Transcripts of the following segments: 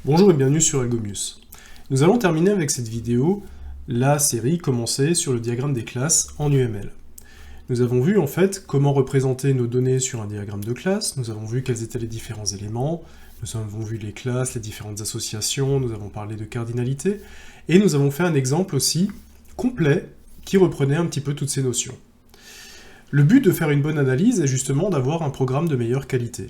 Bonjour et bienvenue sur Algomius. Nous allons terminer avec cette vidéo la série commencée sur le diagramme des classes en UML. Nous avons vu en fait comment représenter nos données sur un diagramme de classe, nous avons vu quels étaient les différents éléments, nous avons vu les classes, les différentes associations, nous avons parlé de cardinalité, et nous avons fait un exemple aussi complet qui reprenait un petit peu toutes ces notions. Le but de faire une bonne analyse est justement d'avoir un programme de meilleure qualité.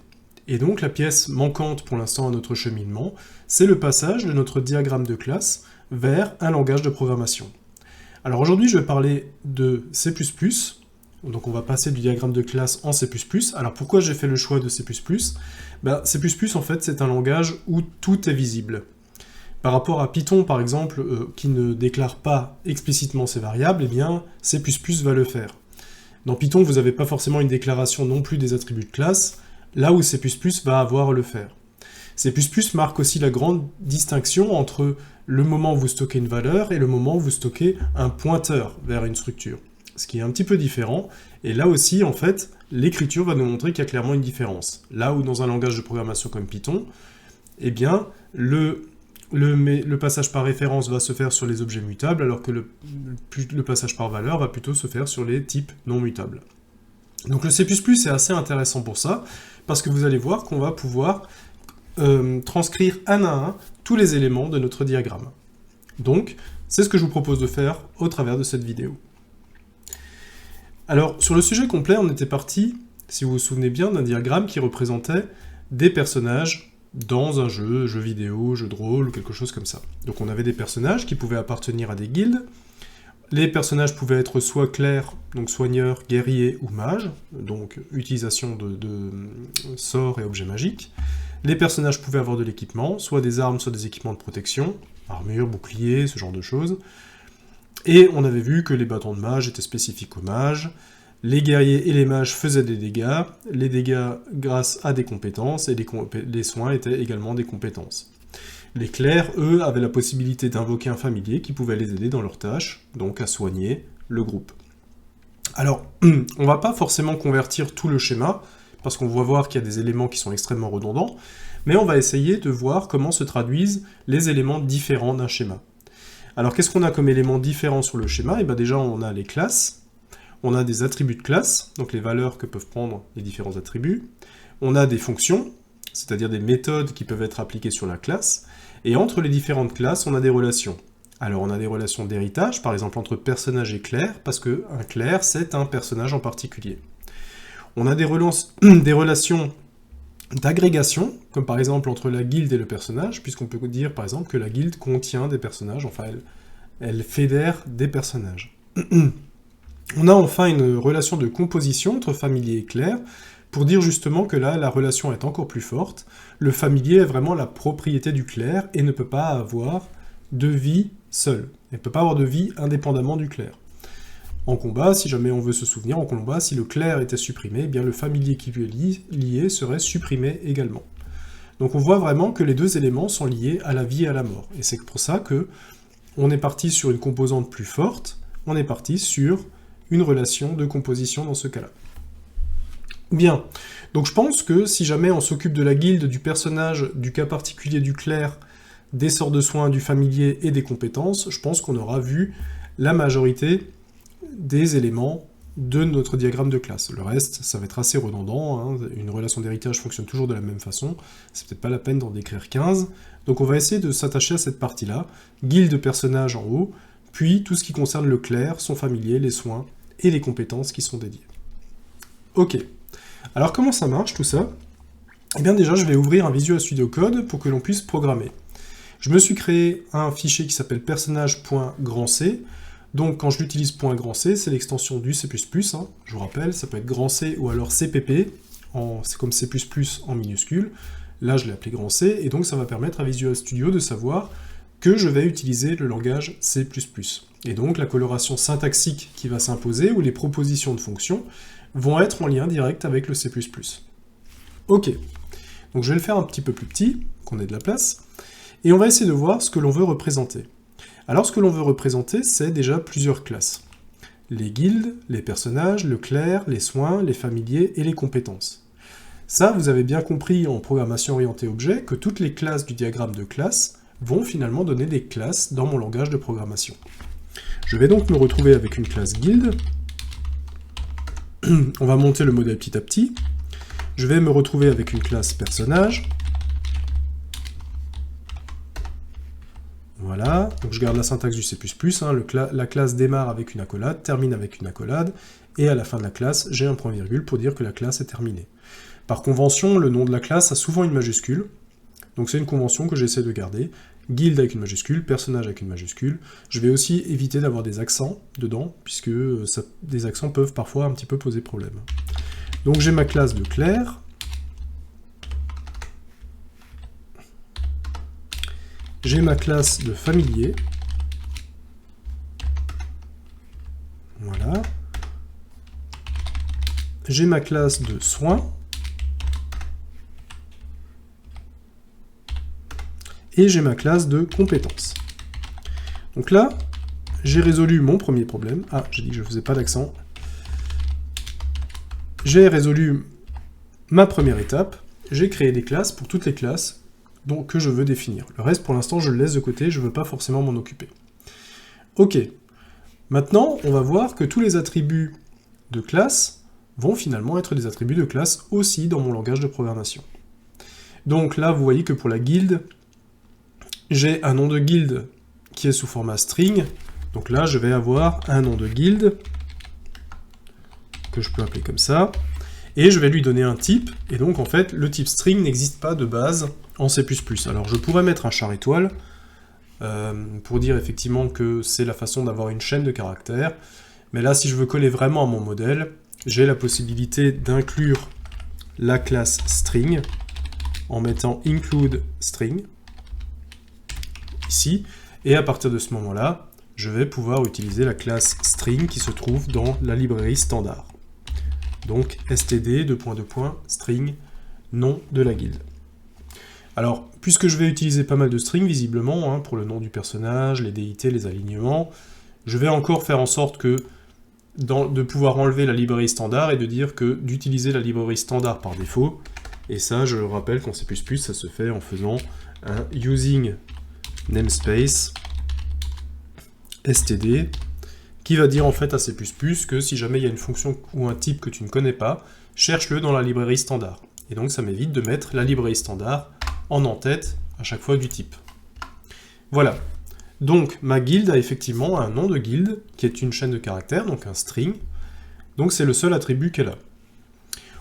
Et donc la pièce manquante pour l'instant à notre cheminement, c'est le passage de notre diagramme de classe vers un langage de programmation. Alors aujourd'hui je vais parler de C++, donc on va passer du diagramme de classe en C++. Alors pourquoi j'ai fait le choix de C++? C++ en fait c'est un langage où tout est visible. Par rapport à Python par exemple, qui ne déclare pas explicitement ses variables, eh bien C++ va le faire. Dans Python, vous n'avez pas forcément une déclaration non plus des attributs de classe, là où C++ va avoir à le faire. C++ marque aussi la grande distinction entre le moment où vous stockez une valeur et le moment où vous stockez un pointeur vers une structure. Ce qui est un petit peu différent, et là aussi, en fait, l'écriture va nous montrer qu'il y a clairement une différence. Là où dans un langage de programmation comme Python, eh bien, le passage par référence va se faire sur les objets mutables, alors que le passage par valeur va plutôt se faire sur les types non mutables. Donc le C++ est assez intéressant pour ça, parce que vous allez voir qu'on va pouvoir transcrire un à un tous les éléments de notre diagramme. Donc, c'est ce que je vous propose de faire au travers de cette vidéo. Alors, sur le sujet complet, on était parti, si vous vous souvenez bien, d'un diagramme qui représentait des personnages dans un jeu vidéo, jeu de rôle, ou quelque chose comme ça. Donc on avait des personnages qui pouvaient appartenir à des guildes. Les personnages pouvaient être soit clercs, donc soigneurs, guerriers ou mages, donc utilisation de sorts et objets magiques. Les personnages pouvaient avoir de l'équipement, soit des armes, soit des équipements de protection, armure, bouclier, ce genre de choses. Et on avait vu que les bâtons de mage étaient spécifiques aux mages, les guerriers et les mages faisaient des dégâts grâce à des compétences, et les soins étaient également des compétences. Les clercs, eux, avaient la possibilité d'invoquer un familier qui pouvait les aider dans leurs tâches, donc à soigner le groupe. Alors, on va pas forcément convertir tout le schéma, parce qu'on va voir qu'il y a des éléments qui sont extrêmement redondants, mais on va essayer de voir comment se traduisent les éléments différents d'un schéma. Alors, qu'est-ce qu'on a comme éléments différents sur le schéma? Et bien déjà, on a les classes, on a des attributs de classe, donc les valeurs que peuvent prendre les différents attributs, on a des fonctions, c'est-à-dire des méthodes qui peuvent être appliquées sur la classe, et entre les différentes classes, on a des relations. Alors on a des relations d'héritage, par exemple entre personnage et clerc, parce qu'un clerc, c'est un personnage en particulier. On a des relations d'agrégation, comme par exemple entre la guilde et le personnage, puisqu'on peut dire par exemple que la guilde contient des personnages, enfin elle fédère des personnages. On a enfin une relation de composition entre familier et clerc, pour dire justement que là, la relation est encore plus forte. Le familier est vraiment la propriété du clerc et ne peut pas avoir de vie seul. Il ne peut pas avoir de vie indépendamment du clerc. En combat, si jamais on veut se souvenir, en combat, si le clerc était supprimé, eh bien le familier qui lui est lié serait supprimé également. Donc on voit vraiment que les deux éléments sont liés à la vie et à la mort. Et c'est pour ça que on est parti sur une composante plus forte, on est parti sur une relation de composition dans ce cas-là. Bien, donc je pense que si jamais on s'occupe de la guilde, du personnage, du cas particulier du clerc, des sorts de soins, du familier et des compétences, je pense qu'on aura vu la majorité des éléments de notre diagramme de classe. Le reste, ça va être assez redondant, hein. Une relation d'héritage fonctionne toujours de la même façon, c'est peut-être pas la peine d'en décrire 15, donc on va essayer de s'attacher à cette partie-là, guilde, personnage en haut, puis tout ce qui concerne le clerc, son familier, les soins et les compétences qui sont dédiées. Ok. Alors comment ça marche tout ça? Eh bien déjà je vais ouvrir un Visual Studio Code pour que l'on puisse programmer. Je me suis créé un fichier qui s'appelle personnage.grandc, donc quand je l'utilise .grandc, c'est l'extension du C++, hein. Je vous rappelle, ça peut être grand C ou alors CPP, c'est comme C++ en minuscule, là je l'ai appelé grand C, et donc ça va permettre à Visual Studio de savoir que je vais utiliser le langage C++. Et donc la coloration syntaxique qui va s'imposer, ou les propositions de fonctions, vont être en lien direct avec le C++. Ok, donc je vais le faire un petit peu plus petit, qu'on ait de la place, et on va essayer de voir ce que l'on veut représenter. Alors ce que l'on veut représenter, c'est déjà plusieurs classes. Les guildes, les personnages, le clerc, les soins, les familiers et les compétences. Ça, vous avez bien compris en programmation orientée objet que toutes les classes du diagramme de classe vont finalement donner des classes dans mon langage de programmation. Je vais donc me retrouver avec une classe guild. On va monter le modèle petit à petit. Je vais me retrouver avec une classe personnage. Voilà, donc je garde la syntaxe du C++, hein, la classe démarre avec une accolade, termine avec une accolade, et à la fin de la classe, j'ai un point virgule pour dire que la classe est terminée. Par convention, le nom de la classe a souvent une majuscule, donc c'est une convention que j'essaie de garder. Guild avec une majuscule, personnage avec une majuscule. Je vais aussi éviter d'avoir des accents dedans, puisque des accents peuvent parfois un petit peu poser problème. Donc j'ai ma classe de Claire. J'ai ma classe de familier. Voilà. J'ai ma classe de soin. Et j'ai ma classe de compétences. Donc là, j'ai résolu mon premier problème. Ah, j'ai dit que je ne faisais pas d'accent. J'ai résolu ma première étape. J'ai créé des classes pour toutes les classes que je veux définir. Le reste, pour l'instant, je le laisse de côté, je ne veux pas forcément m'en occuper. Ok. Maintenant, on va voir que tous les attributs de classe vont finalement être des attributs de classe aussi dans mon langage de programmation. Donc là, vous voyez que pour la guilde, j'ai un nom de guilde qui est sous format string. Donc là, je vais avoir un nom de guilde que je peux appeler comme ça. Et je vais lui donner un type, et donc en fait, le type string n'existe pas de base en C++. Alors je pourrais mettre un char étoile, pour dire effectivement que c'est la façon d'avoir une chaîne de caractères, mais là, si je veux coller vraiment à mon modèle, j'ai la possibilité d'inclure la classe string, en mettant include string, ici, et à partir de ce moment-là, je vais pouvoir utiliser la classe string qui se trouve dans la librairie standard. Donc std, string, nom de la guilde. Alors, puisque je vais utiliser pas mal de strings, visiblement, hein, pour le nom du personnage, les déités, les alignements, je vais encore faire en sorte que de pouvoir enlever la librairie standard et de dire que d'utiliser la librairie standard par défaut, et ça, je rappelle qu'en C++, ça se fait en faisant un using namespace std, qui va dire en fait à C++ que si jamais il y a une fonction ou un type que tu ne connais pas, cherche-le dans la librairie standard. Et donc ça m'évite de mettre la librairie standard en en-tête à chaque fois du type. Voilà. Donc ma guilde a effectivement un nom de guilde qui est une chaîne de caractères, donc un string. Donc c'est le seul attribut qu'elle a.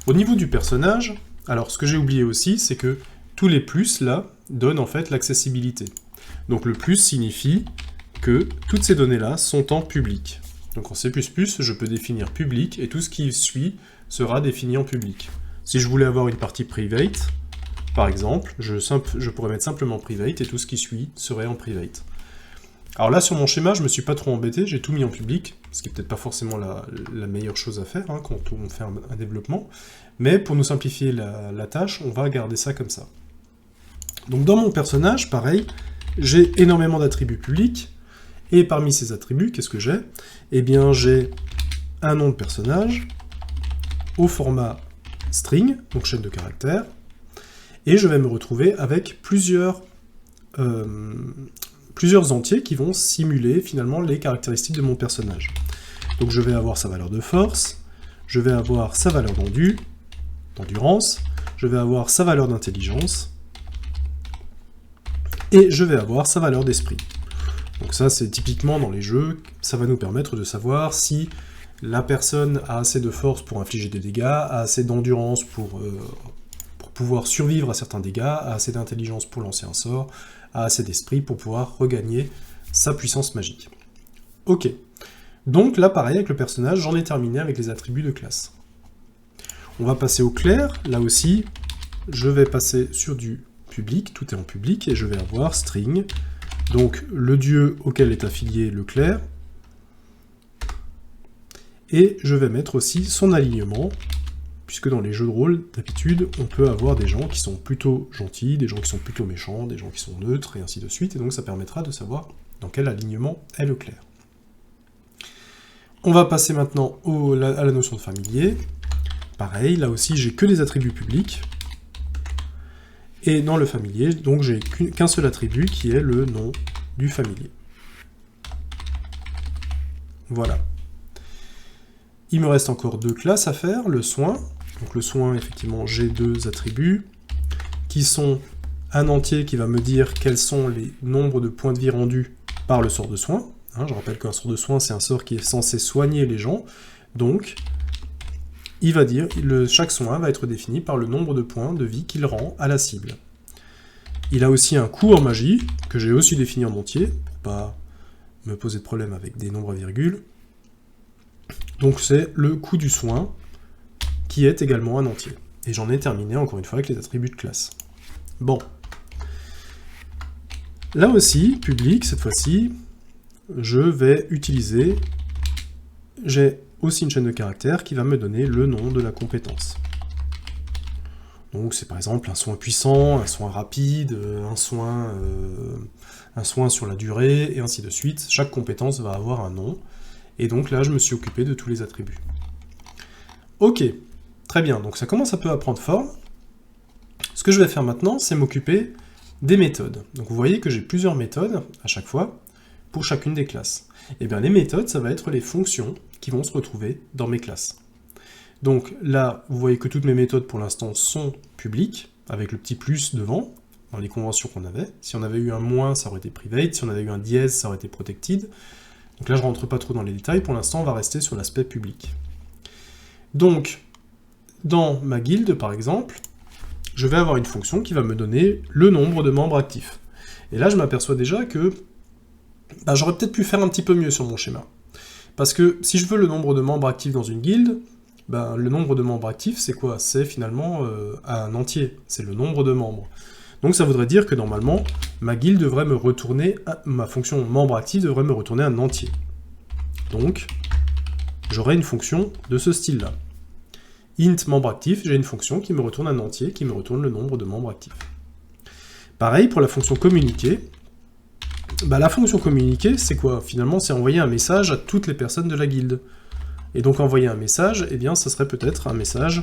Au niveau du personnage, alors ce que j'ai oublié aussi, c'est que tous les plus là donnent en fait l'accessibilité. Donc le plus signifie que toutes ces données-là sont en public. Donc en C++, je peux définir public, et tout ce qui suit sera défini en public. Si je voulais avoir une partie private, par exemple, je pourrais mettre simplement private, et tout ce qui suit serait en private. Alors là, sur mon schéma, je me suis pas trop embêté, j'ai tout mis en public, ce qui est peut-être pas forcément la meilleure chose à faire, hein, quand on fait un développement, mais pour nous simplifier la tâche, on va garder ça comme ça. Donc dans mon personnage, pareil, j'ai énormément d'attributs publics, et parmi ces attributs, qu'est-ce que j'ai? Eh bien, j'ai un nom de personnage, au format string, donc chaîne de caractères, et je vais me retrouver avec plusieurs entiers qui vont simuler finalement les caractéristiques de mon personnage. Donc je vais avoir sa valeur de force, je vais avoir sa valeur d'endurance, je vais avoir sa valeur d'intelligence, et je vais avoir sa valeur d'esprit. Donc ça, c'est typiquement dans les jeux, ça va nous permettre de savoir si la personne a assez de force pour infliger des dégâts, a assez d'endurance pour pouvoir survivre à certains dégâts, a assez d'intelligence pour lancer un sort, a assez d'esprit pour pouvoir regagner sa puissance magique. Ok. Donc là, pareil, avec le personnage, j'en ai terminé avec les attributs de classe. On va passer au clair. Là aussi, je vais passer sur du public, tout est en public, et je vais avoir string, donc le dieu auquel est affilié le clair, et je vais mettre aussi son alignement, puisque dans les jeux de rôle, d'habitude, on peut avoir des gens qui sont plutôt gentils, des gens qui sont plutôt méchants, des gens qui sont neutres, et ainsi de suite, et donc ça permettra de savoir dans quel alignement est le clair. On va passer maintenant à la notion de familier. Pareil, là aussi, j'ai que des attributs publics. Et dans le familier, donc j'ai qu'un seul attribut qui est le nom du familier. Voilà. Il me reste encore 2 classes à faire, le soin. Donc le soin, effectivement, j'ai 2 attributs qui sont un entier qui va me dire quels sont les nombres de points de vie rendus par le sort de soin. Hein, je rappelle qu'un sort de soin, c'est un sort qui est censé soigner les gens. Donc, il va dire chaque soin va être défini par le nombre de points de vie qu'il rend à la cible. Il a aussi un coût en magie, que j'ai aussi défini en entier, pour pas me poser de problème avec des nombres à virgule. Donc c'est le coût du soin, qui est également un entier. Et j'en ai terminé, encore une fois, avec les attributs de classe. Bon. Là aussi, public, cette fois-ci, je vais utiliser... J'ai aussi une chaîne de caractères qui va me donner le nom de la compétence. Donc c'est par exemple un soin puissant, un soin rapide, un soin sur la durée, et ainsi de suite. Chaque compétence va avoir un nom, et donc là je me suis occupé de tous les attributs. Ok, très bien, donc ça commence un peu à prendre forme. Ce que je vais faire maintenant, c'est m'occuper des méthodes. Donc vous voyez que j'ai plusieurs méthodes, à chaque fois, pour chacune des classes. Et bien les méthodes, ça va être les fonctions qui vont se retrouver dans mes classes. Donc là, vous voyez que toutes mes méthodes pour l'instant sont publiques, avec le petit plus devant, dans les conventions qu'on avait. Si on avait eu un moins, ça aurait été private, si on avait eu un dièse, ça aurait été protected. Donc là, je ne rentre pas trop dans les détails, pour l'instant, on va rester sur l'aspect public. Donc, dans ma guilde, par exemple, je vais avoir une fonction qui va me donner le nombre de membres actifs. Et là, je m'aperçois déjà que j'aurais peut-être pu faire un petit peu mieux sur mon schéma. Parce que si je veux le nombre de membres actifs dans une guilde, le nombre de membres actifs, c'est quoi? C'est finalement un entier, c'est le nombre de membres. Donc ça voudrait dire que normalement, ma guilde devrait me retourner, ma fonction membre actif devrait me retourner un entier. Donc, j'aurai une fonction de ce style-là. Int membre actif, j'ai une fonction qui me retourne un entier, qui me retourne le nombre de membres actifs. Pareil pour la fonction communiquer. La fonction communiquer, c'est quoi? Finalement, c'est envoyer un message à toutes les personnes de la guilde. Et donc envoyer un message, eh bien, ça serait peut-être un message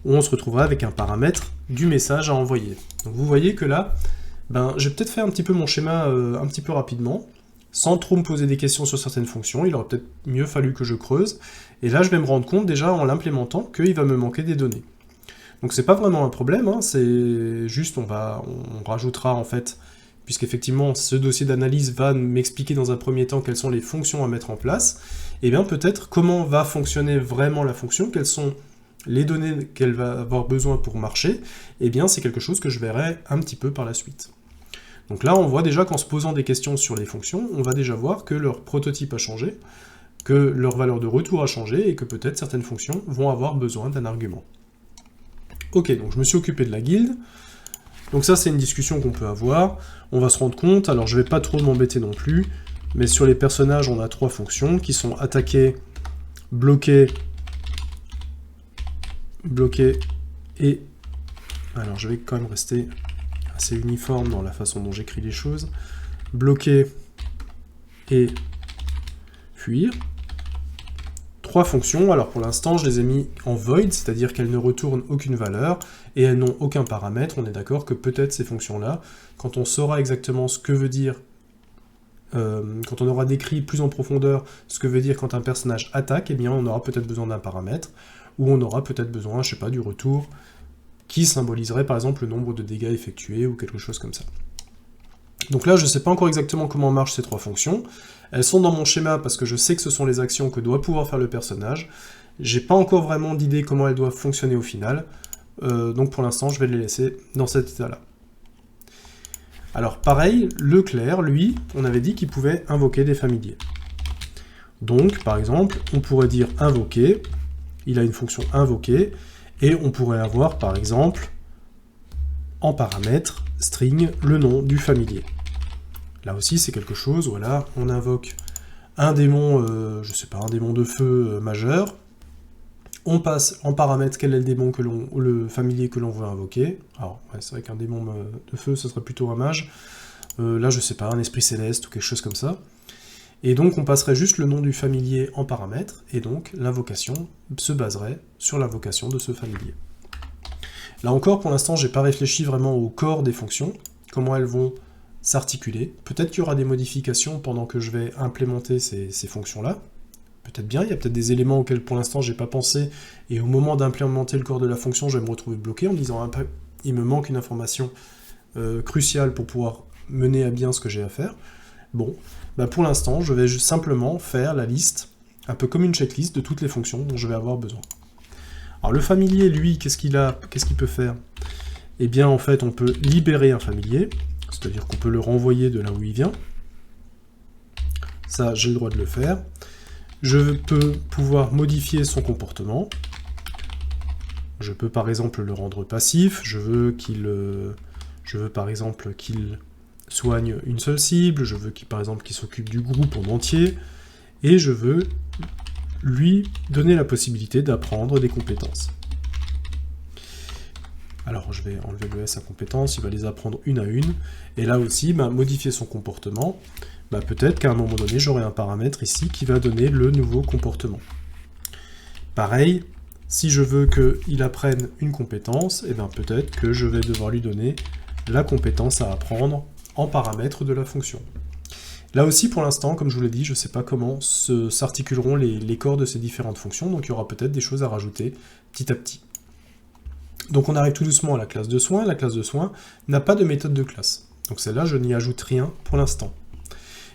où on se retrouverait avec un paramètre du message à envoyer. Donc vous voyez que là, j'ai peut-être fait un petit peu mon schéma un petit peu rapidement, sans trop me poser des questions sur certaines fonctions, il aurait peut-être mieux fallu que je creuse, et là je vais me rendre compte déjà en l'implémentant qu'il va me manquer des données. Donc c'est pas vraiment un problème, hein, c'est juste on rajoutera en fait, puisqu'effectivement ce dossier d'analyse va m'expliquer dans un premier temps quelles sont les fonctions à mettre en place, et bien peut-être comment va fonctionner vraiment la fonction, quelles sont les données qu'elle va avoir besoin pour marcher, et bien c'est quelque chose que je verrai un petit peu par la suite. Donc là on voit déjà qu'en se posant des questions sur les fonctions, on va déjà voir que leur prototype a changé, que leur valeur de retour a changé, et que peut-être certaines fonctions vont avoir besoin d'un argument. Ok, donc je me suis occupé de la guilde. Donc ça c'est une discussion qu'on peut avoir, on va se rendre compte, alors je vais pas trop m'embêter non plus, mais sur les personnages on a 3 fonctions qui sont attaquer, bloquer et... Alors je vais quand même rester assez uniforme dans la façon dont j'écris les choses. Bloquer et fuir. 3 fonctions, alors pour l'instant je les ai mis en void, c'est-à-dire qu'elles ne retournent aucune valeur, et elles n'ont aucun paramètre, on est d'accord que peut-être ces fonctions-là, quand on saura exactement ce que veut dire, quand on aura décrit plus en profondeur ce que veut dire quand un personnage attaque, eh bien on aura peut-être besoin d'un paramètre, ou on aura peut-être besoin, je sais pas, du retour, qui symboliserait par exemple le nombre de dégâts effectués, ou quelque chose comme ça. Donc là je ne sais pas encore exactement comment marchent ces 3 fonctions, elles sont dans mon schéma parce que je sais que ce sont les actions que doit pouvoir faire le personnage, j'ai pas encore vraiment d'idée comment elles doivent fonctionner au final, donc pour l'instant je vais les laisser dans cet état-là. Alors pareil, le clerc, lui, on avait dit qu'il pouvait invoquer des familiers. Donc par exemple, on pourrait dire invoquer, il a une fonction invoquer, et on pourrait avoir par exemple, en paramètre, string, le nom du familier. Là aussi c'est quelque chose, voilà, on invoque un démon, je sais pas, un démon de feu majeur, on passe en paramètre quel est le démon le familier que l'on veut invoquer. Alors ouais, c'est vrai qu'un démon de feu ce serait plutôt un mage, là je sais pas, un esprit céleste ou quelque chose comme ça. Et donc on passerait juste le nom du familier en paramètre, et donc l'invocation se baserait sur l'invocation de ce familier. Là encore, pour l'instant, j'ai pas réfléchi vraiment au corps des fonctions, comment elles vont s'articuler. Peut-être qu'il y aura des modifications pendant que je vais implémenter ces fonctions-là. Peut-être bien, il y a peut-être des éléments auxquels pour l'instant j'ai pas pensé, et au moment d'implémenter le corps de la fonction, je vais me retrouver bloqué en me disant il me manque une information cruciale pour pouvoir mener à bien ce que j'ai à faire. Bon, bah pour l'instant, je vais simplement faire la liste, un peu comme une checklist de toutes les fonctions dont je vais avoir besoin. Alors le familier, lui, qu'est-ce qu'il peut faire? Eh bien, en fait, on peut libérer un familier, c'est-à-dire qu'on peut le renvoyer de là où il vient. Ça, j'ai le droit de le faire. Je peux pouvoir modifier son comportement. Je peux par exemple le rendre passif, je veux par exemple qu'il soigne une seule cible, je veux par exemple qu'il s'occupe du groupe en entier, et je veux lui donner la possibilité d'apprendre des compétences. Alors je vais enlever le S à compétences, il va les apprendre une à une, et là aussi, modifier son comportement, peut-être qu'à un moment donné, j'aurai un paramètre ici qui va donner le nouveau comportement. Pareil, si je veux qu'il apprenne une compétence, peut-être que je vais devoir lui donner la compétence à apprendre en paramètre de la fonction. Là aussi, pour l'instant, comme je vous l'ai dit, je ne sais pas comment s'articuleront les corps de ces différentes fonctions, donc il y aura peut-être des choses à rajouter petit à petit. Donc on arrive tout doucement à la classe de soins. La classe de soins n'a pas de méthode de classe. Donc celle-là, je n'y ajoute rien pour l'instant.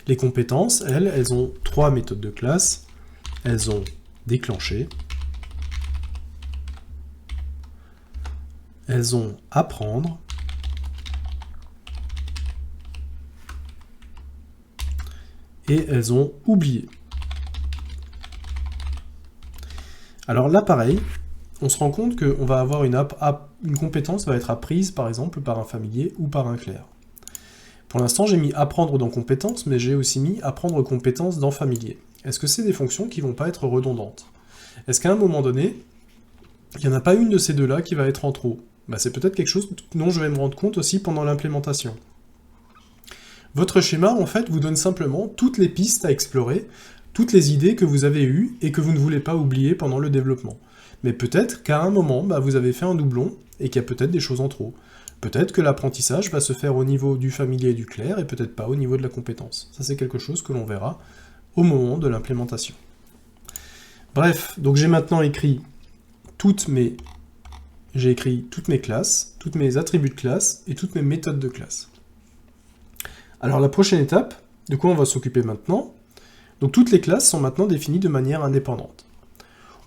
Les compétences, elles ont 3 méthodes de classe. Elles ont déclenché, elles ont apprendre, et elles ont oublié. Alors là, pareil, on se rend compte qu'on va avoir une compétence va être apprise, par exemple, par un familier ou par un clerc. Pour l'instant, j'ai mis apprendre dans compétences, mais j'ai aussi mis apprendre compétences dans familier. Est-ce que c'est des fonctions qui ne vont pas être redondantes? Est-ce qu'à un moment donné, il n'y en a pas une de ces deux-là qui va être en trop? C'est peut-être quelque chose dont je vais me rendre compte aussi pendant l'implémentation. Votre schéma, en fait, vous donne simplement toutes les pistes à explorer, toutes les idées que vous avez eues et que vous ne voulez pas oublier pendant le développement. Mais peut-être qu'à un moment, vous avez fait un doublon et qu'il y a peut-être des choses en trop. Peut-être que l'apprentissage va se faire au niveau du familier et du clerc et peut-être pas au niveau de la compétence. Ça, c'est quelque chose que l'on verra au moment de l'implémentation. Bref, donc j'ai maintenant écrit toutes mes classes, toutes mes attributs de classe et toutes mes méthodes de classe. Alors la prochaine étape, de quoi on va s'occuper maintenant? Donc toutes les classes sont maintenant définies de manière indépendante.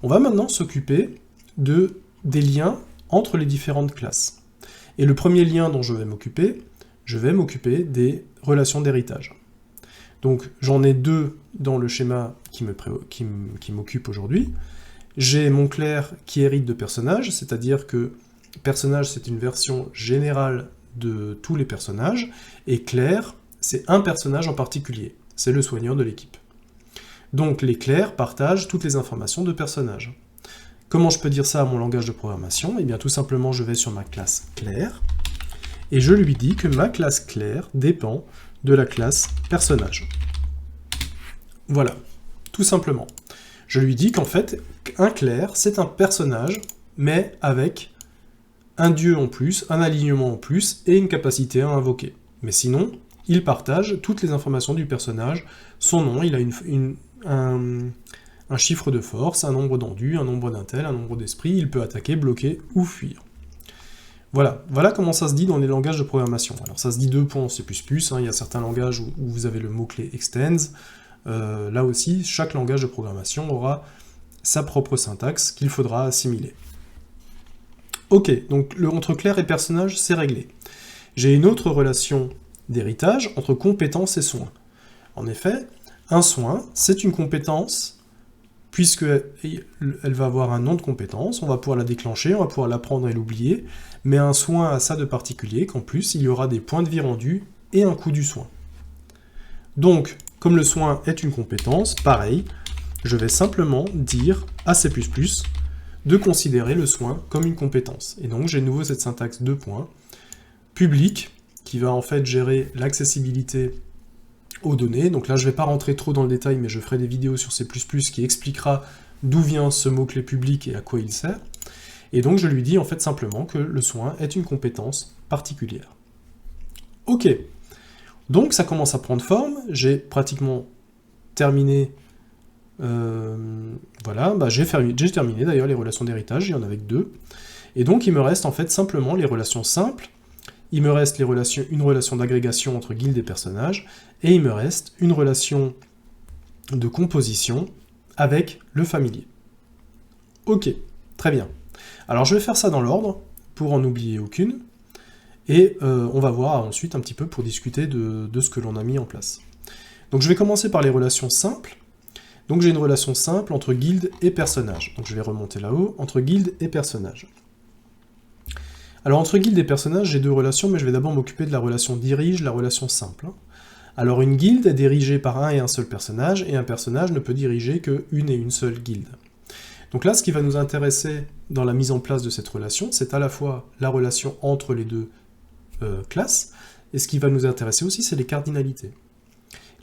On va maintenant s'occuper des liens entre les différentes classes. Et le premier lien dont je vais m'occuper des relations d'héritage. Donc j'en ai 2 dans le schéma qui m'occupe aujourd'hui. J'ai mon clerc qui hérite de personnage, c'est-à-dire que personnage c'est une version générale de tous les personnages, et clerc c'est un personnage en particulier, c'est le soigneur de l'équipe. Donc les clercs partagent toutes les informations de personnage. Comment je peux dire ça à mon langage de programmation? Eh bien tout simplement je vais sur ma classe clerc, et je lui dis que ma classe clerc dépend de la classe personnage. Voilà, tout simplement. Je lui dis qu'en fait, un clerc, c'est un personnage, mais avec un dieu en plus, un alignement en plus, et une capacité à invoquer. Mais sinon, il partage toutes les informations du personnage, son nom, il a un chiffre de force, un nombre d'endus, un nombre d'intel, un nombre d'esprit, il peut attaquer, bloquer ou fuir. Voilà comment ça se dit dans les langages de programmation. Alors ça se dit 2 points en C++, il y a certains langages où vous avez le mot-clé extends. Là aussi, chaque langage de programmation aura sa propre syntaxe qu'il faudra assimiler. Ok, donc entre clerc et personnage, c'est réglé. J'ai une autre relation d'héritage entre compétence et soin. En effet, un soin, c'est une compétence, puisqu'elle va avoir un nom de compétence, on va pouvoir la déclencher, on va pouvoir l'apprendre et l'oublier, mais un soin a ça de particulier qu'en plus, il y aura des points de vie rendus et un coût du soin. Donc, comme le soin est une compétence, pareil, je vais simplement dire à C++ de considérer le soin comme une compétence. Et donc j'ai de nouveau cette syntaxe 2 points, public, qui va en fait gérer l'accessibilité aux données. Donc là, je ne vais pas rentrer trop dans le détail, mais je ferai des vidéos sur C++ qui expliquera d'où vient ce mot-clé public et à quoi il sert. Et donc, je lui dis en fait simplement que le soin est une compétence particulière. Ok, donc ça commence à prendre forme, j'ai pratiquement terminé, voilà, j'ai terminé d'ailleurs les relations d'héritage, il y en avait que 2. Et donc il me reste en fait simplement les relations simples, il me reste une relation d'agrégation entre guilde et personnage, et il me reste une relation de composition avec le familier. Ok, très bien. Alors je vais faire ça dans l'ordre, pour en oublier aucune, et on va voir ensuite un petit peu pour discuter de ce que l'on a mis en place. Donc je vais commencer par les relations simples. Donc j'ai une relation simple entre guilde et personnage. Donc je vais remonter là-haut, entre guilde et personnage. Alors entre guilde et personnage, j'ai 2 relations, mais je vais d'abord m'occuper de la relation dirige, la relation simple. Alors une guilde est dirigée par un et un seul personnage, et un personnage ne peut diriger qu'une et une seule guilde. Donc là, ce qui va nous intéresser dans la mise en place de cette relation, c'est à la fois la relation entre les 2 classes, et ce qui va nous intéresser aussi, c'est les cardinalités.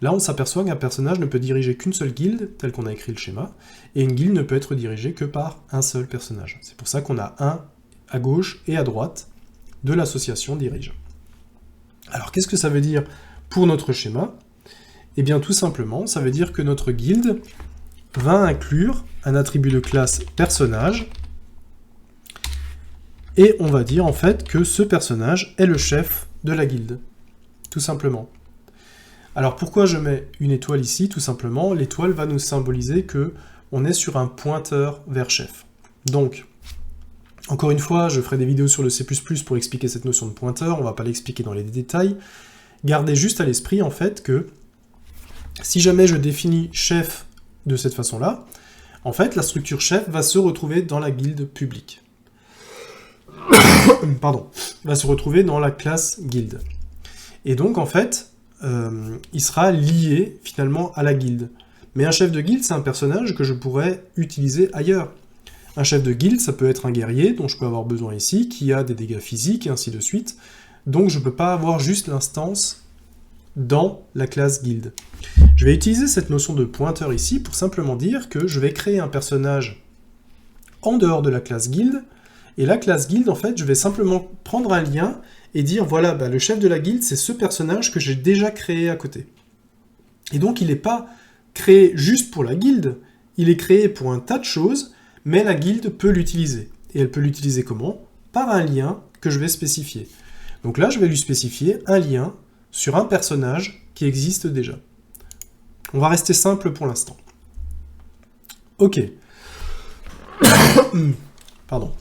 Là, on s'aperçoit qu'un personnage ne peut diriger qu'une seule guilde, tel qu'on a écrit le schéma, et une guilde ne peut être dirigée que par un seul personnage. C'est pour ça qu'on a un à gauche et à droite de l'association dirige. Alors, qu'est-ce que ça veut dire pour notre schéma? Eh bien, tout simplement, ça veut dire que notre guilde va inclure un attribut de classe personnage, et on va dire en fait que ce personnage est le chef de la guilde, tout simplement. Alors pourquoi je mets une étoile ici? Tout simplement, l'étoile va nous symboliser que on est sur un pointeur vers chef. Donc, encore une fois, je ferai des vidéos sur le C++ pour expliquer cette notion de pointeur, on ne va pas l'expliquer dans les détails. Gardez juste à l'esprit en fait que si jamais je définis chef de cette façon-là, en fait la structure chef va se retrouver dans la guilde publique. Pardon, va se retrouver dans la classe guilde. Et donc en fait, il sera lié finalement à la guilde. Mais un chef de guilde, c'est un personnage que je pourrais utiliser ailleurs. Un chef de guilde, ça peut être un guerrier, dont je peux avoir besoin ici, qui a des dégâts physiques, et ainsi de suite. Donc je ne peux pas avoir juste l'instance dans la classe guilde. Je vais utiliser cette notion de pointeur ici pour simplement dire que je vais créer un personnage en dehors de la classe guilde, et la classe guilde, en fait, je vais simplement prendre un lien et dire, voilà, le chef de la guilde, c'est ce personnage que j'ai déjà créé à côté. Et donc, il n'est pas créé juste pour la guilde, il est créé pour un tas de choses, mais la guilde peut l'utiliser. Et elle peut l'utiliser comment? Par un lien que je vais spécifier. Donc là, je vais lui spécifier un lien sur un personnage qui existe déjà. On va rester simple pour l'instant. Ok. Pardon.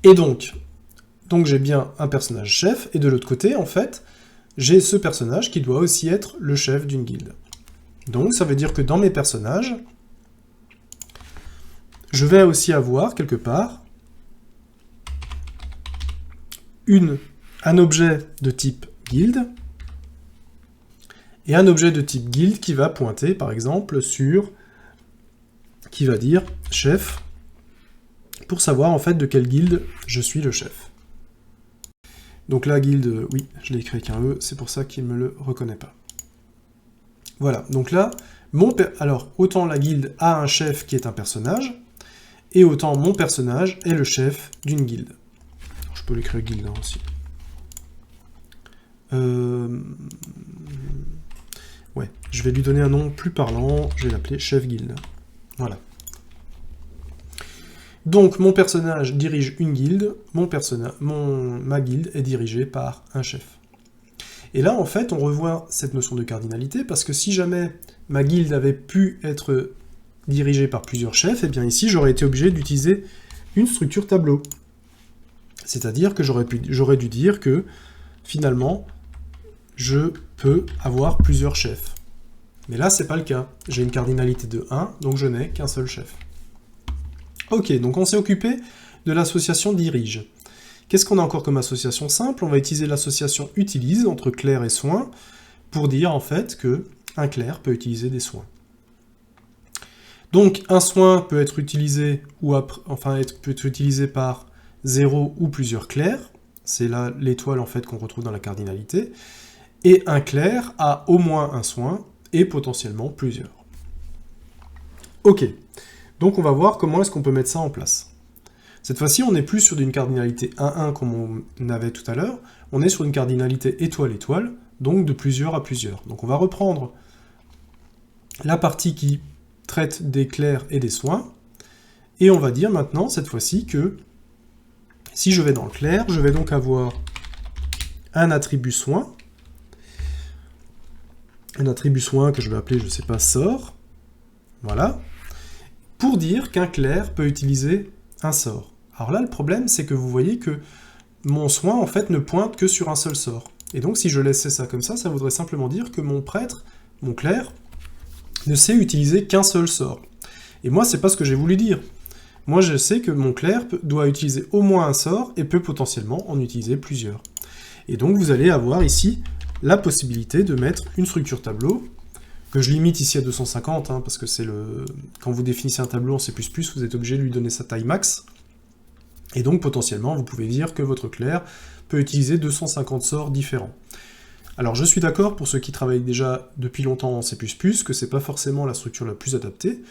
Et donc j'ai bien un personnage chef, et de l'autre côté, en fait, j'ai ce personnage qui doit aussi être le chef d'une guilde. Donc ça veut dire que dans mes personnages, je vais aussi avoir, quelque part, un objet de type guilde, et un objet de type guilde qui va pointer, par exemple, qui va dire chef, pour savoir en fait de quelle guilde je suis le chef. Donc la guilde, oui, je l'ai écrit avec un E, c'est pour ça qu'il ne me le reconnaît pas. Voilà, donc là, alors autant la guilde a un chef qui est un personnage, et autant mon personnage est le chef d'une guilde. Je peux l'écrire guilde aussi. Ouais, je vais lui donner un nom plus parlant, je vais l'appeler chef guilde. Voilà. Donc mon personnage dirige une guilde, ma guilde est dirigée par un chef. Et là en fait on revoit cette notion de cardinalité, parce que si jamais ma guilde avait pu être dirigée par plusieurs chefs, et bien ici j'aurais été obligé d'utiliser une structure tableau. C'est-à-dire que j'aurais dû dire que finalement je peux avoir plusieurs chefs. Mais là c'est pas le cas, j'ai une cardinalité de 1, donc je n'ai qu'un seul chef. Ok, donc on s'est occupé de l'association dirige. Qu'est-ce qu'on a encore comme association simple? On va utiliser l'association utilise entre clerc et soin pour dire en fait que un clerc peut utiliser des soins. Donc un soin peut être utilisé peut être utilisé par 0 ou plusieurs clercs. C'est là l'étoile en fait qu'on retrouve dans la cardinalité. Et un clerc a au moins un soin, et potentiellement plusieurs. Ok, donc on va voir comment est-ce qu'on peut mettre ça en place. Cette fois-ci, on n'est plus sur une cardinalité 1-1 comme on avait tout à l'heure, on est sur une cardinalité étoile-étoile, donc de plusieurs à plusieurs. Donc on va reprendre la partie qui traite des clercs et des soins, et on va dire maintenant, cette fois-ci, que si je vais dans le clerc, je vais donc avoir un attribut soin, que je vais appeler, je ne sais pas, sort, voilà, pour dire qu'un clerc peut utiliser un sort. Alors là, le problème, c'est que vous voyez que mon soin, en fait, ne pointe que sur un seul sort. Et donc, si je laissais ça comme ça voudrait simplement dire que mon prêtre, mon clerc, ne sait utiliser qu'un seul sort. Et moi, c'est pas ce que j'ai voulu dire. Moi, je sais que mon clerc doit utiliser au moins un sort et peut potentiellement en utiliser plusieurs. Et donc, vous allez avoir ici la possibilité de mettre une structure tableau, que je limite ici à 250, hein, parce que c'est le... Quand vous définissez un tableau en C++, vous êtes obligé de lui donner sa taille max. Et donc, potentiellement, vous pouvez dire que votre clerc peut utiliser 250 sorts différents. Alors, je suis d'accord, pour ceux qui travaillent déjà depuis longtemps en C++, que c'est pas forcément la structure la plus adaptée.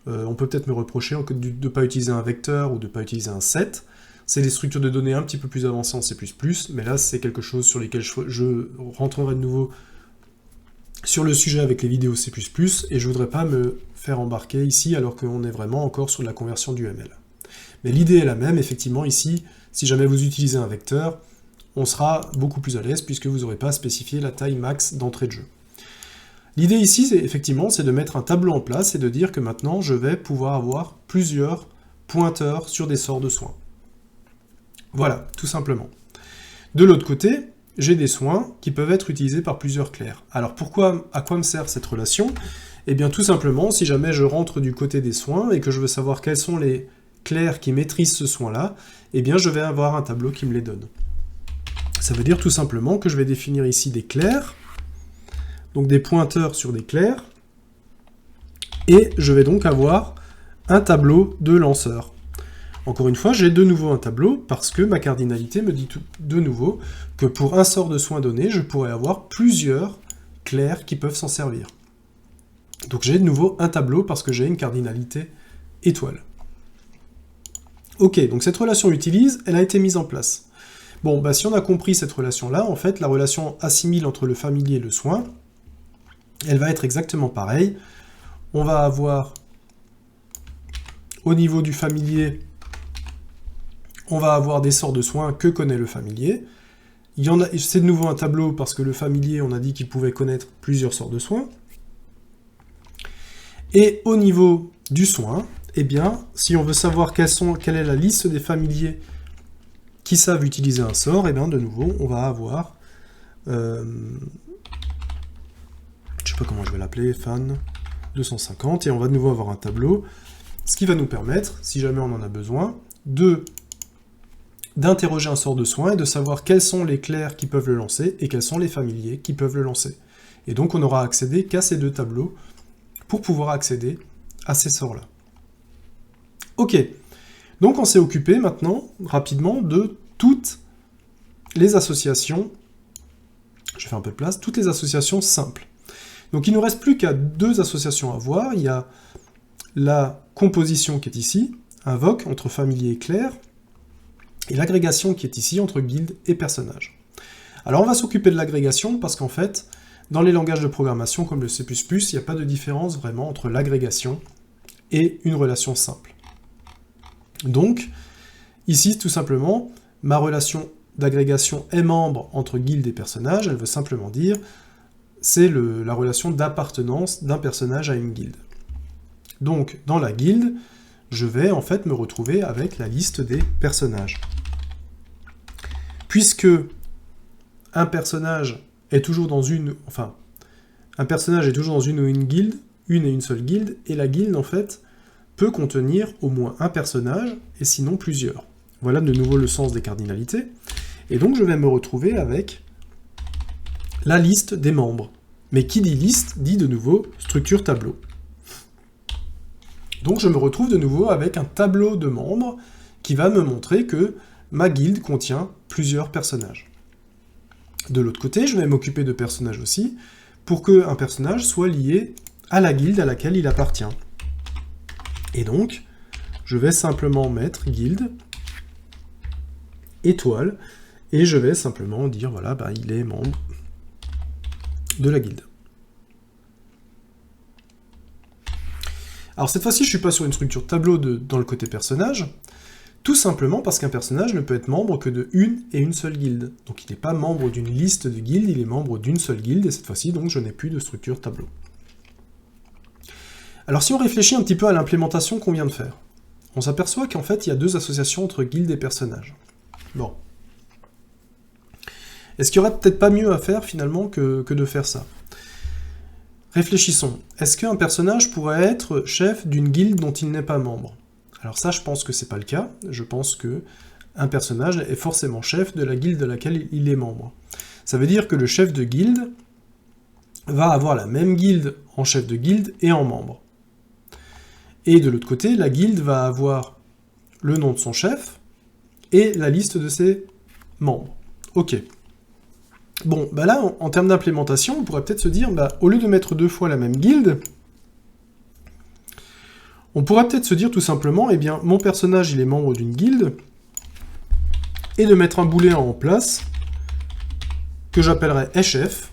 On peut peut-être me reprocher de ne pas utiliser un vecteur ou de ne pas utiliser un set. C'est des structures de données un petit peu plus avancées en C++, mais là, c'est quelque chose sur lesquels je rentrerai de nouveau sur le sujet avec les vidéos C++, et je voudrais pas me faire embarquer ici alors qu'on est vraiment encore sur la conversion du ML. Mais l'idée est la même, effectivement, ici, si jamais vous utilisez un vecteur, on sera beaucoup plus à l'aise puisque vous n'aurez pas spécifié la taille max d'entrée de jeu. L'idée ici, effectivement, c'est de mettre un tableau en place et de dire que maintenant, je vais pouvoir avoir plusieurs pointeurs sur des sorts de soins. Voilà, tout simplement. De l'autre côté, j'ai des soins qui peuvent être utilisés par plusieurs clercs. Alors à quoi me sert cette relation? Eh bien tout simplement, si jamais je rentre du côté des soins et que je veux savoir quels sont les clercs qui maîtrisent ce soin-là, eh bien je vais avoir un tableau qui me les donne. Ça veut dire tout simplement que je vais définir ici des clercs, donc des pointeurs sur des clercs, et je vais donc avoir un tableau de lanceurs. Encore une fois, j'ai de nouveau un tableau, parce que ma cardinalité me dit de nouveau que pour un sort de soin donné, je pourrais avoir plusieurs clercs qui peuvent s'en servir. Donc j'ai de nouveau un tableau, parce que j'ai une cardinalité étoile. Ok, donc cette relation utilise, elle a été mise en place. Bon, bah si on a compris cette relation-là, en fait, la relation assimile entre le familier et le soin, elle va être exactement pareille. On va avoir, au niveau du familier, on va avoir des sorts de soins que connaît le familier. C'est de nouveau un tableau parce que le familier, on a dit qu'il pouvait connaître plusieurs sorts de soins. Et au niveau du soin, eh bien, si on veut savoir quelle est la liste des familiers qui savent utiliser un sort, eh bien, de nouveau, on va avoir, je sais pas comment je vais l'appeler, fan 250, et on va de nouveau avoir un tableau, ce qui va nous permettre, si jamais on en a besoin, d'interroger un sort de soin et de savoir quels sont les clercs qui peuvent le lancer et quels sont les familiers qui peuvent le lancer. Et donc on n'aura accédé qu'à ces deux tableaux pour pouvoir accéder à ces sorts-là. Ok, donc on s'est occupé maintenant, rapidement, de toutes les associations, je fais un peu de place, toutes les associations simples. Donc il ne nous reste plus qu'à deux associations à voir. Il y a la composition qui est ici, invoque entre familier et clerc, et l'agrégation qui est ici entre guilde et personnage. Alors on va s'occuper de l'agrégation parce qu'en fait, dans les langages de programmation comme le C++, il n'y a pas de différence vraiment entre l'agrégation et une relation simple. Donc, ici, tout simplement, ma relation d'agrégation est membre entre guilde et personnage, elle veut simplement dire c'est la relation d'appartenance d'un personnage à une guilde. Donc, dans la guilde, je vais en fait me retrouver avec la liste des personnages. Puisque un personnage est toujours dans une ou une guilde, une et une seule guilde, et la guilde en fait peut contenir au moins un personnage, et sinon plusieurs. Voilà de nouveau le sens des cardinalités. Et donc je vais me retrouver avec la liste des membres. Mais qui dit liste, dit de nouveau structure tableau. Donc je me retrouve de nouveau avec un tableau de membres qui va me montrer que ma guilde contient plusieurs personnages. De l'autre côté, je vais m'occuper de personnages aussi, pour qu'un personnage soit lié à la guilde à laquelle il appartient. Et donc, je vais simplement mettre guilde, étoile, et je vais simplement dire, voilà, bah, il est membre de la guilde. Alors cette fois-ci, je ne suis pas sur une structure tableau dans le côté personnage, tout simplement parce qu'un personnage ne peut être membre que de une et une seule guilde. Donc il n'est pas membre d'une liste de guildes, il est membre d'une seule guilde, et cette fois-ci, donc, je n'ai plus de structure tableau. Alors si on réfléchit un petit peu à l'implémentation qu'on vient de faire, on s'aperçoit qu'en fait, il y a deux associations entre guildes et personnages. Bon. Est-ce qu'il n'y aurait peut-être pas mieux à faire, finalement, que de faire ça? Réfléchissons. Est-ce qu'un personnage pourrait être chef d'une guilde dont il n'est pas membre? Alors ça, je pense que c'est pas le cas. Je pense que un personnage est forcément chef de la guilde de laquelle il est membre. Ça veut dire que le chef de guilde va avoir la même guilde en chef de guilde et en membre. Et de l'autre côté, la guilde va avoir le nom de son chef et la liste de ses membres. Ok. Bon, bah là, en termes d'implémentation, on pourrait peut-être se dire, bah, au lieu de mettre deux fois la même guilde, on pourrait peut-être se dire tout simplement, eh bien, mon personnage, il est membre d'une guilde, et de mettre un booléen en place, que j'appellerais chef,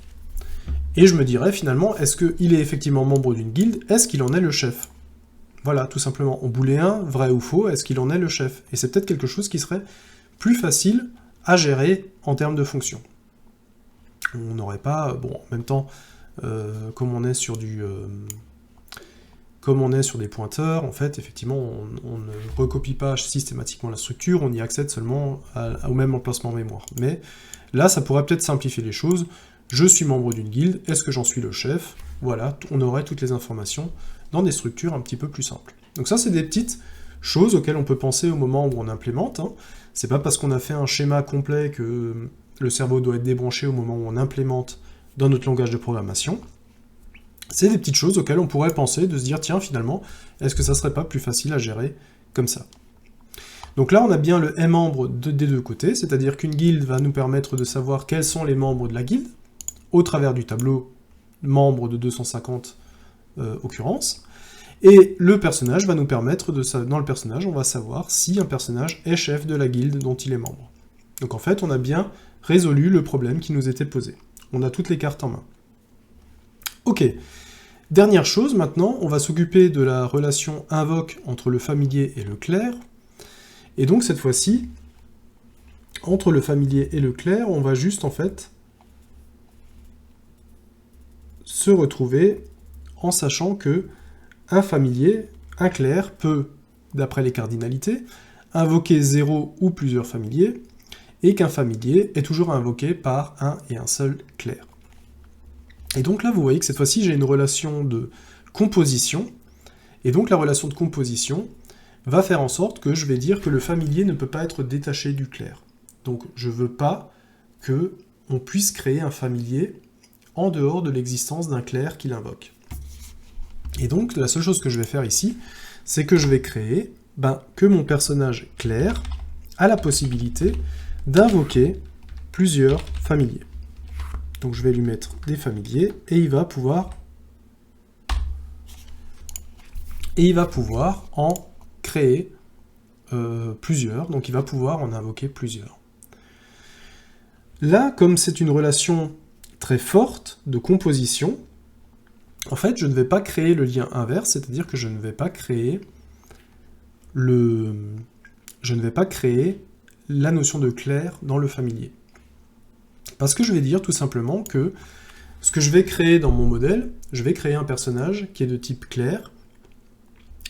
et je me dirais finalement, est-ce qu'il est effectivement membre d'une guilde, est-ce qu'il en est le chef? Voilà, tout simplement, en booléen, vrai ou faux, est-ce qu'il en est le chef? Et c'est peut-être quelque chose qui serait plus facile à gérer en termes de fonction. On n'aurait pas, bon, en même temps, comme on est sur des pointeurs, en fait, effectivement, on ne recopie pas systématiquement la structure, on y accède seulement au même emplacement mémoire. Mais là, ça pourrait peut-être simplifier les choses. Je suis membre d'une guilde, est-ce que j'en suis le chef? Voilà, on aurait toutes les informations dans des structures un petit peu plus simples. Donc ça, c'est des petites choses auxquelles on peut penser au moment où on implémente. Hein. C'est pas parce qu'on a fait un schéma complet que le cerveau doit être débranché au moment où on implémente dans notre langage de programmation. C'est des petites choses auxquelles on pourrait penser, de se dire, tiens, finalement, est-ce que ça serait pas plus facile à gérer comme ça? Donc là, on a bien le membre des deux côtés, c'est-à-dire qu'une guilde va nous permettre de savoir quels sont les membres de la guilde, au travers du tableau membre de 250 occurrences, et le personnage va nous permettre dans le personnage, on va savoir si un personnage est chef de la guilde dont il est membre. Donc en fait, on a bien résolu le problème qui nous était posé. On a toutes les cartes en main. Ok. Dernière chose, maintenant, on va s'occuper de la relation invoque entre le familier et le clerc. Et donc, cette fois-ci, entre le familier et le clerc, on va juste, en fait, se retrouver en sachant que un familier, un clerc, peut, d'après les cardinalités, invoquer 0 ou plusieurs familiers, et qu'un familier est toujours invoqué par un et un seul clerc. Et donc là, vous voyez que cette fois-ci, j'ai une relation de composition, et donc la relation de composition va faire en sorte que je vais dire que le familier ne peut pas être détaché du clerc. Donc je ne veux pas qu'on puisse créer un familier en dehors de l'existence d'un clerc qui l'invoque. Et donc la seule chose que je vais faire ici, c'est que je vais créer que mon personnage clerc a la possibilité d'invoquer plusieurs familiers. Donc je vais lui mettre des familiers, et il va pouvoir en créer plusieurs, donc il va pouvoir en invoquer plusieurs. Là, comme c'est une relation très forte de composition, en fait, je ne vais pas créer le lien inverse, c'est-à-dire que je ne vais pas créer la notion de clerc dans le familier. Parce que je vais dire tout simplement que ce que je vais créer dans mon modèle, je vais créer un personnage qui est de type clerc,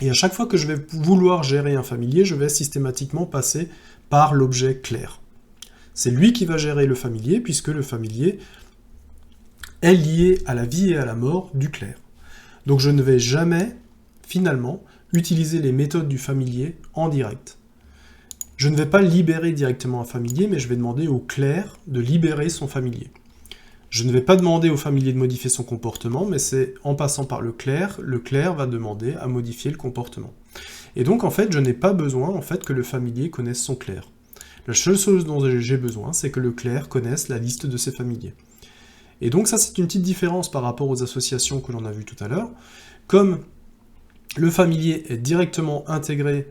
et à chaque fois que je vais vouloir gérer un familier, je vais systématiquement passer par l'objet clerc. C'est lui qui va gérer le familier, puisque le familier est lié à la vie et à la mort du clerc. Donc je ne vais jamais, finalement, utiliser les méthodes du familier en direct. Je ne vais pas libérer directement un familier, mais je vais demander au clerc de libérer son familier. Je ne vais pas demander au familier de modifier son comportement, mais c'est en passant par le clerc va demander à modifier le comportement. Et donc, en fait, je n'ai pas besoin que le familier connaisse son clerc. La seule chose dont j'ai besoin, c'est que le clerc connaisse la liste de ses familiers. Et donc ça, c'est une petite différence par rapport aux associations que l'on a vues tout à l'heure. Comme le familier est directement intégré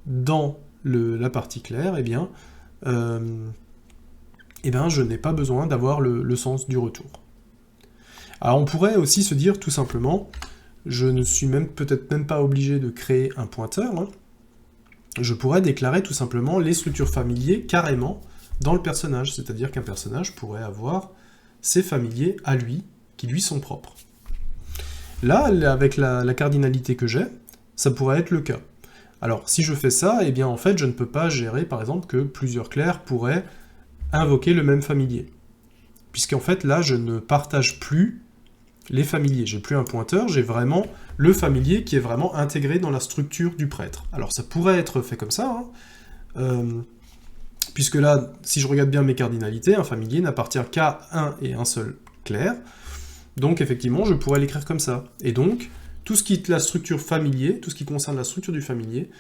dans la partie clerc, eh bien, je n'ai pas besoin d'avoir le sens du retour. Alors on pourrait aussi se dire tout simplement, je ne suis peut-être même pas obligé de créer un pointeur, hein. Je pourrais déclarer tout simplement les structures familiers carrément dans le personnage, c'est-à-dire qu'un personnage pourrait avoir ses familiers à lui, qui lui sont propres. Là, avec la cardinalité que j'ai, ça pourrait être le cas. Alors, si je fais ça, eh bien en fait, je ne peux pas gérer, par exemple, que plusieurs clercs pourraient invoquer le même familier. Puisqu'en fait, là, je ne partage plus les familiers. J'ai plus un pointeur, j'ai vraiment le familier qui est vraiment intégré dans la structure du prêtre. Alors, ça pourrait être fait comme ça, hein, puisque là, si je regarde bien mes cardinalités, un familier n'appartient qu'à un et un seul clerc. Donc, effectivement, je pourrais l'écrire comme ça. Et donc, tout ce qui est la structure familier, tout ce qui concerne la structure du familier,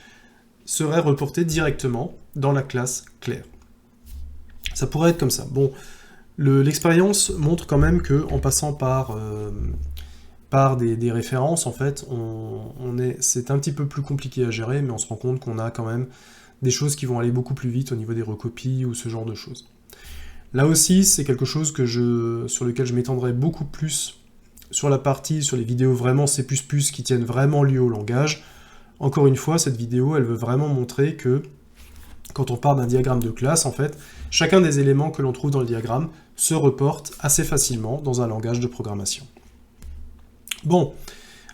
serait reporté directement dans la classe clerc. Ça pourrait être comme ça. Bon, l'expérience montre quand même que en passant par des références, en fait, c'est un petit peu plus compliqué à gérer, mais on se rend compte qu'on a quand même des choses qui vont aller beaucoup plus vite au niveau des recopies ou ce genre de choses. Là aussi, c'est quelque chose sur lequel je m'étendrai beaucoup plus sur les vidéos vraiment C++ qui tiennent vraiment lieu au langage. Encore une fois, cette vidéo, elle veut vraiment montrer que quand on part d'un diagramme de classe, en fait, chacun des éléments que l'on trouve dans le diagramme se reporte assez facilement dans un langage de programmation. Bon,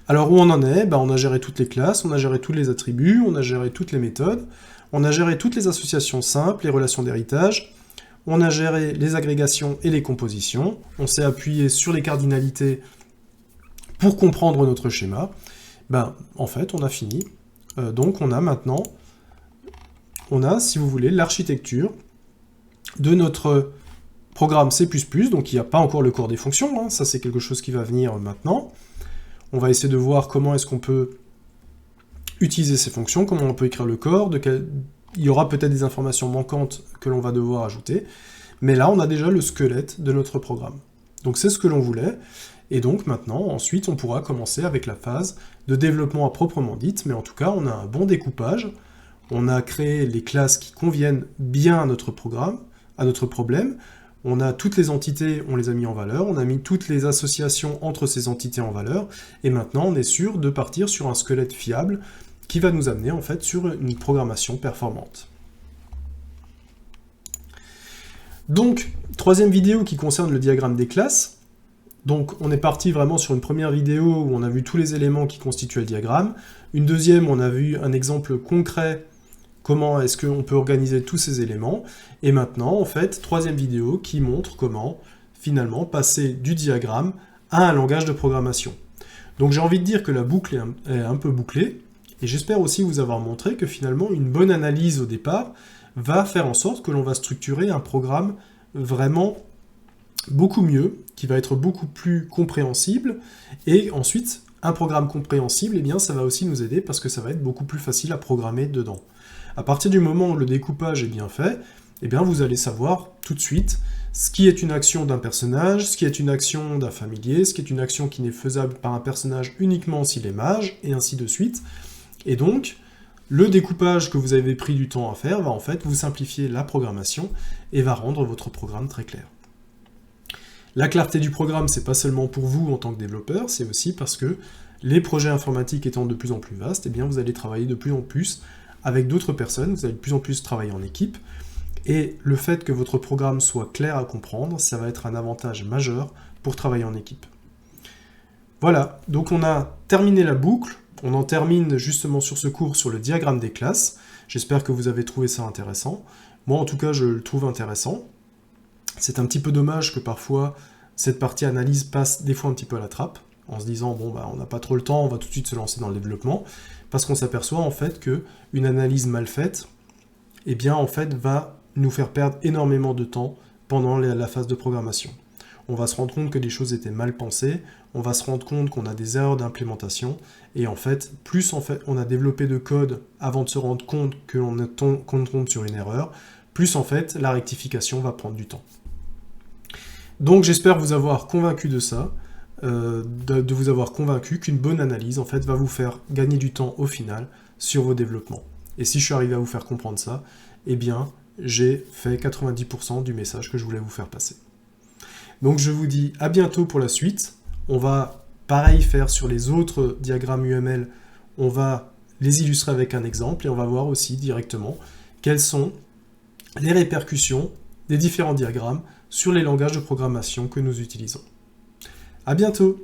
alors où on en est? On a géré toutes les classes, on a géré tous les attributs, on a géré toutes les méthodes, on a géré toutes les associations simples, les relations d'héritage, on a géré les agrégations et les compositions, on s'est appuyé sur les cardinalités pour comprendre notre schéma. En fait, on a fini. Donc on a maintenant, si vous voulez, l'architecture de notre programme C++, donc il n'y a pas encore le corps des fonctions, hein, ça c'est quelque chose qui va venir maintenant. On va essayer de voir comment est-ce qu'on peut utiliser ces fonctions, comment on peut écrire le corps, il y aura peut-être des informations manquantes que l'on va devoir ajouter, mais là on a déjà le squelette de notre programme. Donc c'est ce que l'on voulait, et donc maintenant, ensuite, on pourra commencer avec la phase de développement à proprement dite, mais en tout cas, on a un bon découpage, on a créé les classes qui conviennent bien à notre programme, à notre problème, on a toutes les entités, on les a mis en valeur, on a mis toutes les associations entre ces entités en valeur, et maintenant on est sûr de partir sur un squelette fiable qui va nous amener en fait sur une programmation performante. Donc, troisième vidéo qui concerne le diagramme des classes. Donc on est parti vraiment sur une première vidéo où on a vu tous les éléments qui constituaient le diagramme. Une deuxième, on a vu un exemple concret, comment est-ce qu'on peut organiser tous ces éléments. Et maintenant, en fait, troisième vidéo qui montre comment, finalement, passer du diagramme à un langage de programmation. Donc j'ai envie de dire que la boucle est un peu bouclée, et j'espère aussi vous avoir montré que finalement, une bonne analyse au départ va faire en sorte que l'on va structurer un programme vraiment beaucoup mieux, qui va être beaucoup plus compréhensible, et ensuite, un programme compréhensible, eh bien, ça va aussi nous aider parce que ça va être beaucoup plus facile à programmer dedans. À partir du moment où le découpage est bien fait, eh bien, vous allez savoir tout de suite ce qui est une action d'un personnage, ce qui est une action d'un familier, ce qui est une action qui n'est faisable par un personnage uniquement s'il est mage, et ainsi de suite. Et donc, le découpage que vous avez pris du temps à faire va en fait vous simplifier la programmation et va rendre votre programme très clair. La clarté du programme, c'est pas seulement pour vous en tant que développeur, c'est aussi parce que les projets informatiques étant de plus en plus vastes, eh bien vous allez travailler de plus en plus avec d'autres personnes, vous allez de plus en plus travailler en équipe, et le fait que votre programme soit clair à comprendre, ça va être un avantage majeur pour travailler en équipe. Voilà, donc on a terminé la boucle, on en termine justement sur ce cours sur le diagramme des classes. J'espère que vous avez trouvé ça intéressant. Moi en tout cas je le trouve intéressant. C'est un petit peu dommage que parfois cette partie analyse passe des fois un petit peu à la trappe, en se disant bon on n'a pas trop le temps, on va tout de suite se lancer dans le développement, parce qu'on s'aperçoit en fait qu'une analyse mal faite, eh bien en fait va nous faire perdre énormément de temps pendant la phase de programmation. On va se rendre compte que des choses étaient mal pensées, on va se rendre compte qu'on a des erreurs d'implémentation, et en fait, plus on a développé de code avant de se rendre compte que l'on tombe sur une erreur, plus en fait la rectification va prendre du temps. Donc j'espère vous avoir convaincu de ça, de vous avoir convaincu qu'une bonne analyse en fait va vous faire gagner du temps au final sur vos développements. Et si je suis arrivé à vous faire comprendre ça, eh bien j'ai fait 90% du message que je voulais vous faire passer. Donc je vous dis à bientôt pour la suite. On va pareil faire sur les autres diagrammes UML, on va les illustrer avec un exemple et on va voir aussi directement quelles sont les répercussions des différents diagrammes sur les langages de programmation que nous utilisons. À bientôt!